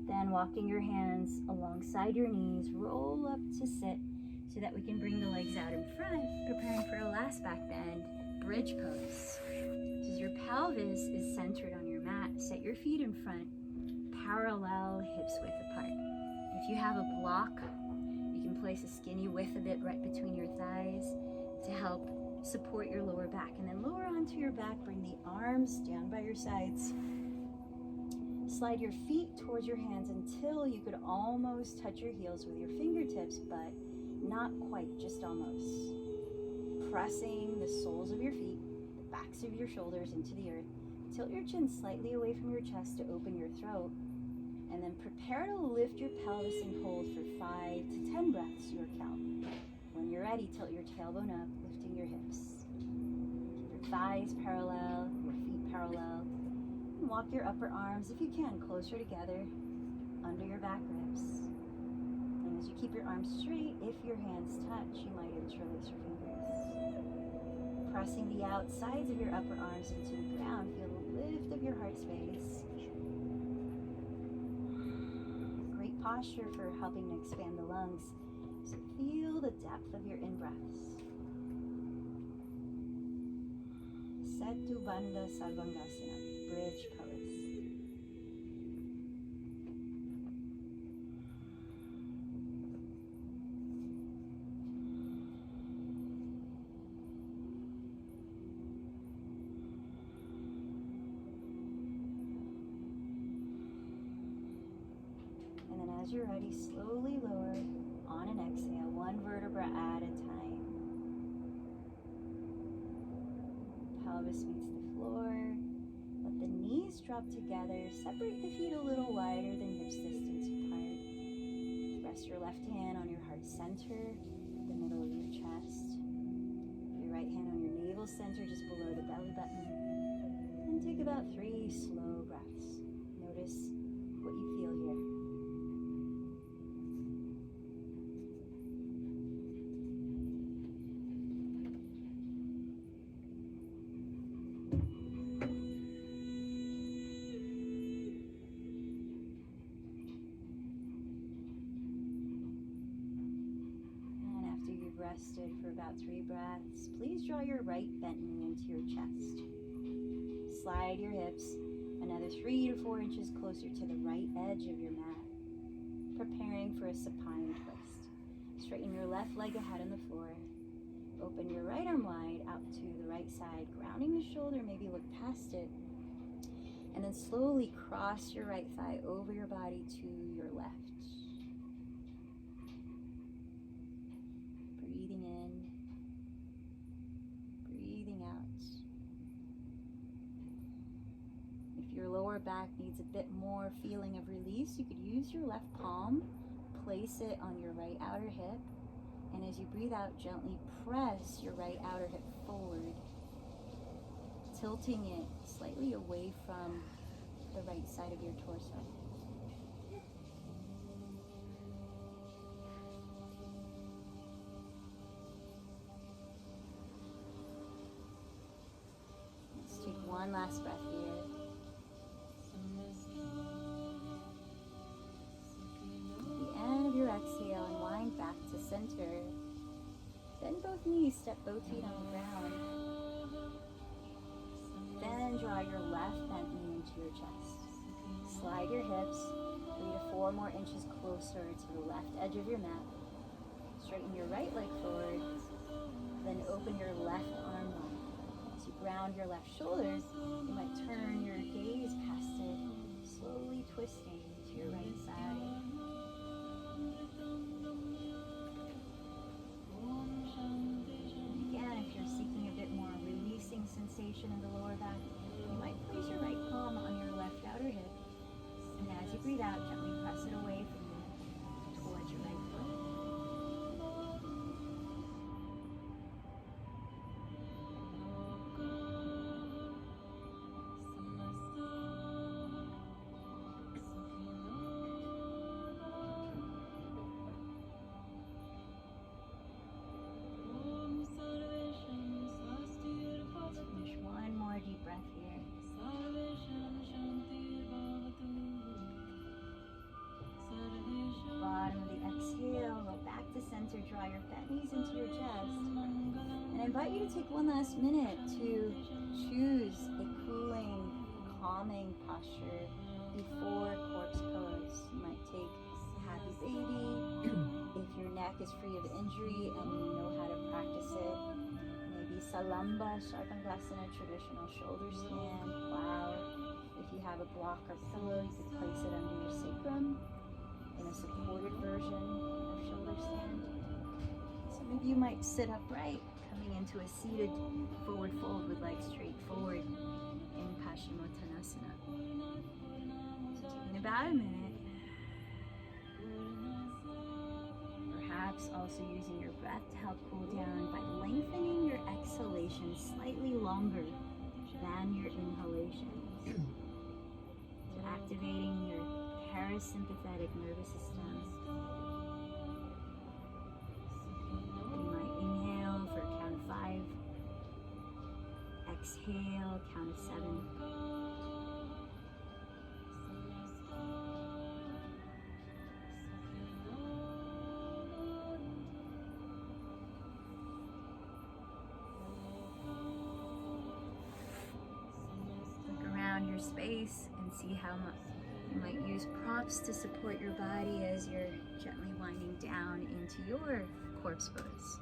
Then walking your hands alongside your knees, roll up to sit so that we can bring the legs out in front, preparing for a last back bend, bridge pose. So your pelvis is centered on your mat, set your feet in front, parallel, hips width apart. If you have a block, you can place a skinny width of it right between your thighs to help support your lower back. And then lower onto your back, bring the arms down by your sides. Slide your feet towards your hands until you could almost touch your heels with your fingertips, but not quite, just almost. Pressing the soles of your feet, the backs of your shoulders into the earth. Tilt your chin slightly away from your chest to open your throat. And then prepare to lift your pelvis and hold for 5 to 10 breaths, your count. When you're ready, tilt your tailbone up, lifting your hips. Keep your thighs parallel, your feet parallel. And walk your upper arms, if you can, closer together under your back ribs. And as you keep your arms straight, if your hands touch, you might interlace your fingers. Pressing the outsides of your upper arms into the ground, feel the lift of your heart space. Great posture for helping to expand the lungs. So feel the depth of your in-breaths. Setu Bandha Sarvangasana, bridge pose. As you're ready, slowly lower on an exhale, one vertebra at a time. Pelvis meets the floor. Let the knees drop together. Separate the feet a little wider than hips distance apart. Rest your left hand on your heart center, the middle of your chest. Your right hand on your navel center, just below the belly button. And take about 3 slow breaths. Notice what you feel here. rested for about 3 breaths, please draw your right bent knee into your chest. Slide your hips another 3 to 4 inches closer to the right edge of your mat, preparing for a supine twist. Straighten your left leg ahead on the floor. Open your right arm wide out to the right side, grounding the shoulder, maybe look past it. And then slowly cross your right thigh over your body to your left. Breathing in, breathing out. If your lower back needs a bit more feeling of release, you could use your left palm, place it on your right outer hip, and as you breathe out, gently press your right outer hip forward, tilting it slightly away from the right side of your torso. Let's take one last breath here. At the end of your exhale, unwind back to center. Bend both knees, step both feet on the ground. Then draw your left bent knee into your chest. Slide your hips 3 to 4 more inches closer to the left edge of your mat. Straighten your right leg forward. Then open your left arm wide. As you ground your left shoulder, you might turn your gaze past it, slowly twisting to your right side. Again, if you're seeking a bit more releasing sensation in the lower back, you might place your right palm on your left outer hip, and as you breathe out, gently press it away from you towards your right foot. Finish one more deep breath here. Bottom of the exhale, go back to center, draw your bent knees into your chest. And I invite you to take one last minute to choose a cooling, calming posture before corpse pose. You might take happy baby. If your neck is free of injury and you know how to practice it, maybe salamba, Sarpangasana, traditional shoulder stand, plow. If you have a block or pillow, you could place it under your sacrum in a supported version of shoulder stand. Some of you might sit upright, coming into a seated forward fold with legs straight forward in Paschimottanasana. So taking about a minute, perhaps also using your breath to help cool down by lengthening your exhalations slightly longer than your inhalations. So activating your parasympathetic nervous system. You might inhale for a count of 5. Exhale, count of 7. Look around your space and see how much you might use props to support your body as you're gently winding down into your corpse pose.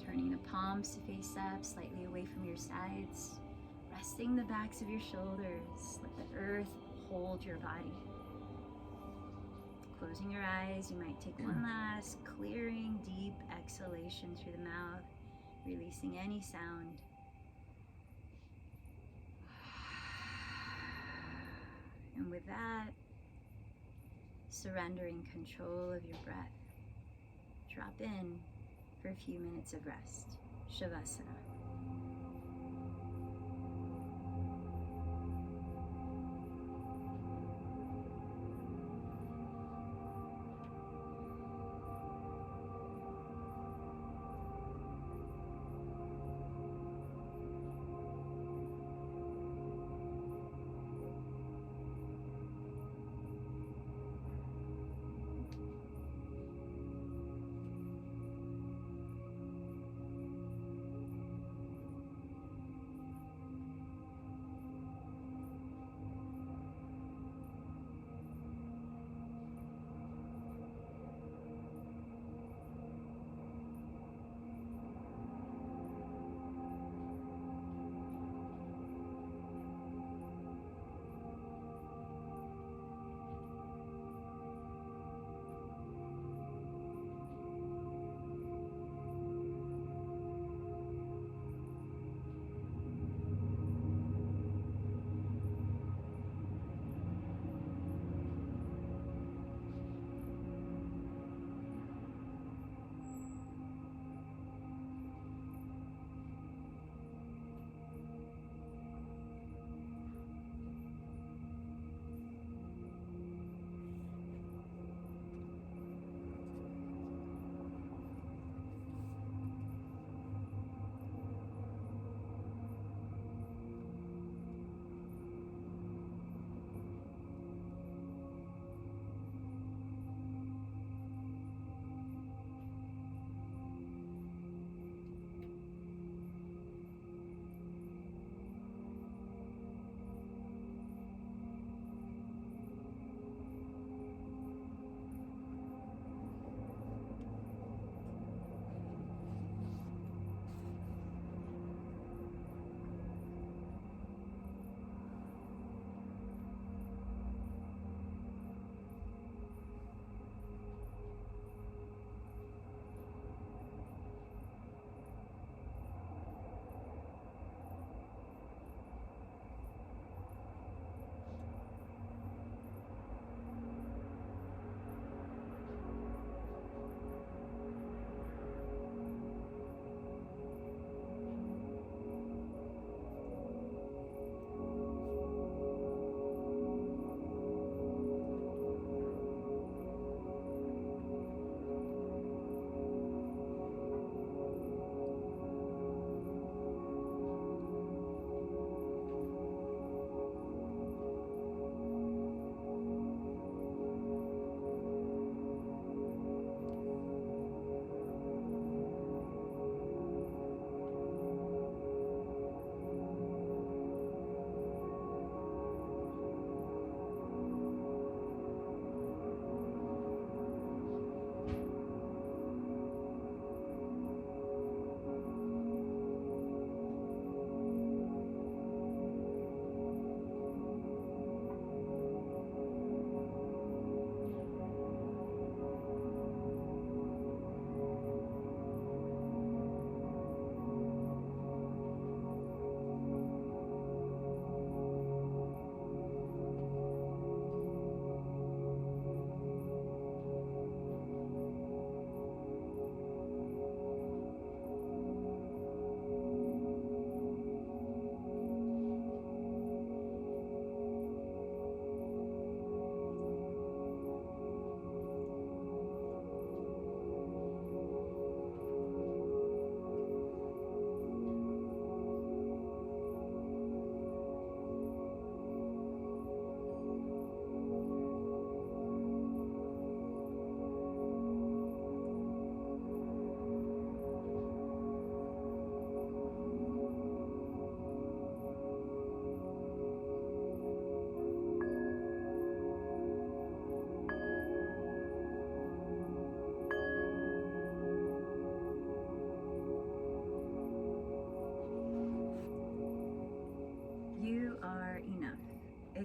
Turning the palms to face up, slightly away from your sides. Resting the backs of your shoulders. Let the earth hold your body. Closing your eyes, you might take one last clearing, deep exhalation through the mouth, releasing any sound. And with that, surrendering control of your breath. Drop in for a few minutes of rest. Shavasana.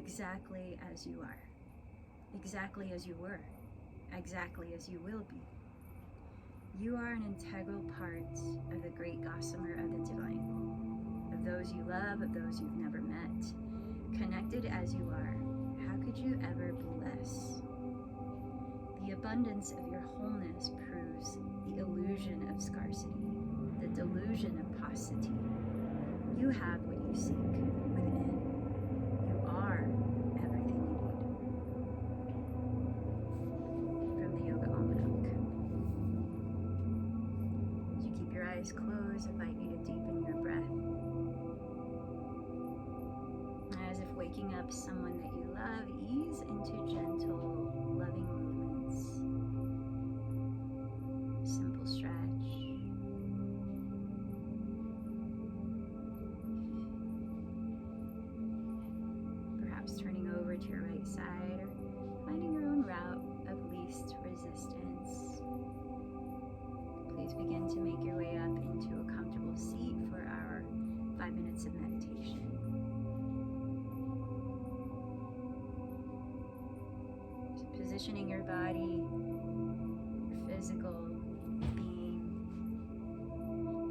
exactly as you are, exactly as you were, exactly as you will be. You are an integral part of the great gossamer of the divine, of those you love, of those you've never met. Connected as you are, how could you ever be less? The abundance of your wholeness proves the illusion of scarcity, the delusion of paucity. You have what you seek within. You are everything you need. From the Yoga Almanac. As you keep your eyes closed, I invite you to deepen your breath. As if waking up someone that you love, ease into gentle, loving movements. Simple stretch. Perhaps turning over to your right side or finding your own route of least resistance. Please begin to make your way up into a comfortable seat for our 5 minutes of meditation. So positioning your body, your physical being,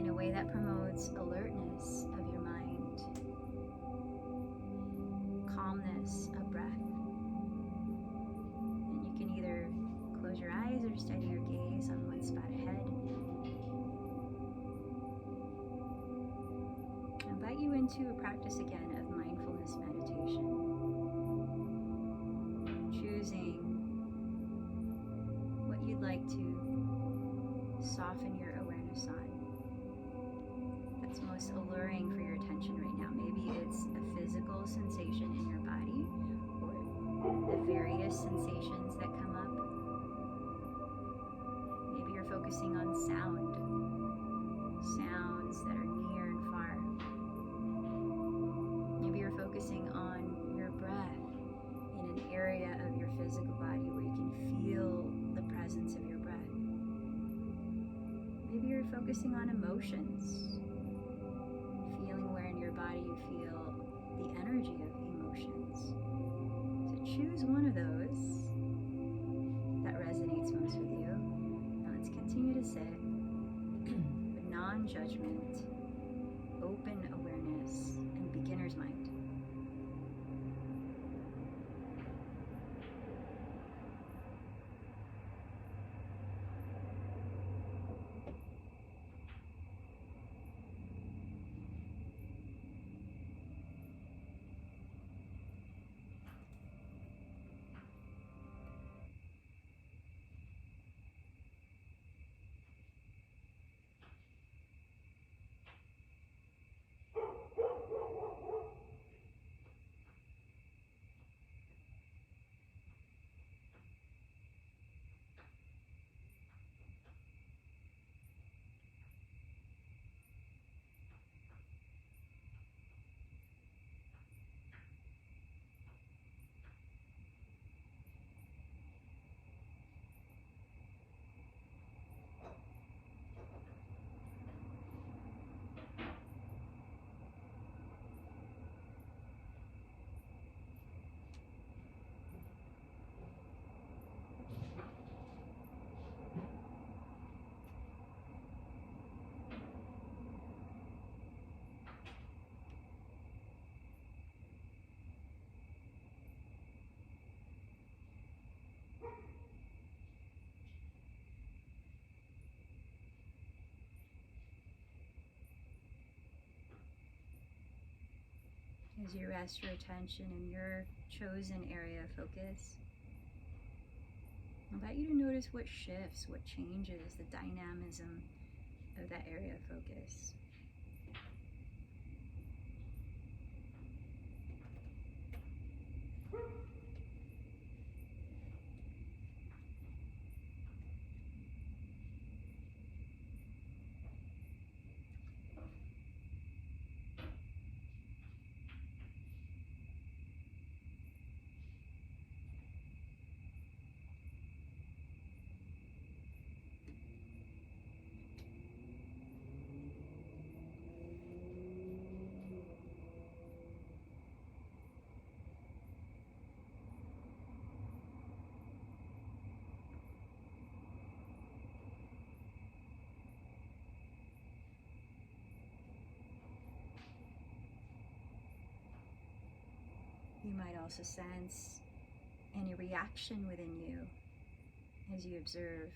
in a way that promotes alertness of your mind, calmness of breath. And you can either close your eyes or steady your gaze on one spot ahead. I invite you into a practice again of mindfulness meditation. Choosing what you'd like to soften your awareness on. That's most alluring for your attention right now. Maybe it's a physical sensation in your body or the various sensations that come up. Maybe you're focusing on sound, sounds that are near and far. Maybe you're focusing on your breath in an area of your physical body where you can feel the presence of your breath. Maybe you're focusing on emotions, feeling where in your body you feel the energy of emotions. So choose one of those that resonates most with you. Now let's continue to sit with non-judgment, open awareness, and beginner's mind. As you rest your attention in your chosen area of focus, I invite you to notice what shifts, what changes, the dynamism of that area of focus. You might also sense any reaction within you as you observe.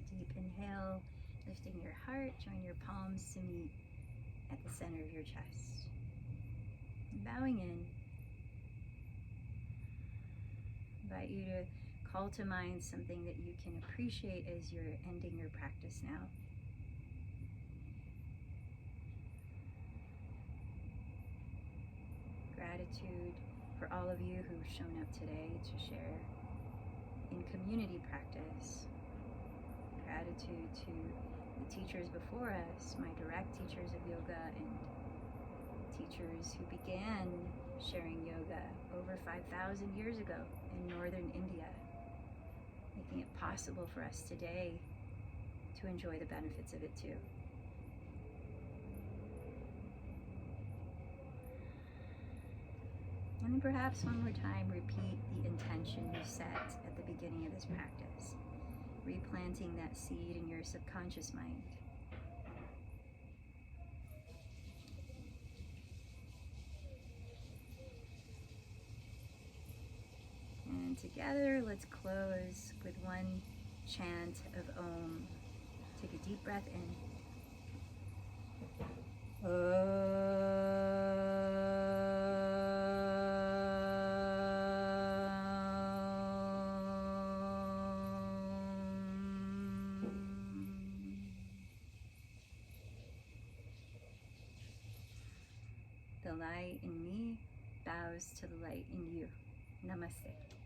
Deep inhale, lifting your heart, join your palms to meet at the center of your chest. And bowing in, invite you to call to mind something that you can appreciate as you're ending your practice now. Gratitude for all of you who've shown up today to share in community practice. Gratitude to the teachers before us, my direct teachers of yoga and teachers who began sharing yoga over 5,000 years ago in northern India, making it possible for us today to enjoy the benefits of it too. And then perhaps one more time, repeat the intention you set at the beginning of this practice, replanting that seed in your subconscious mind. And together, let's close with one chant of Om. Take a deep breath in. The light in me bows to the light in you. Namaste.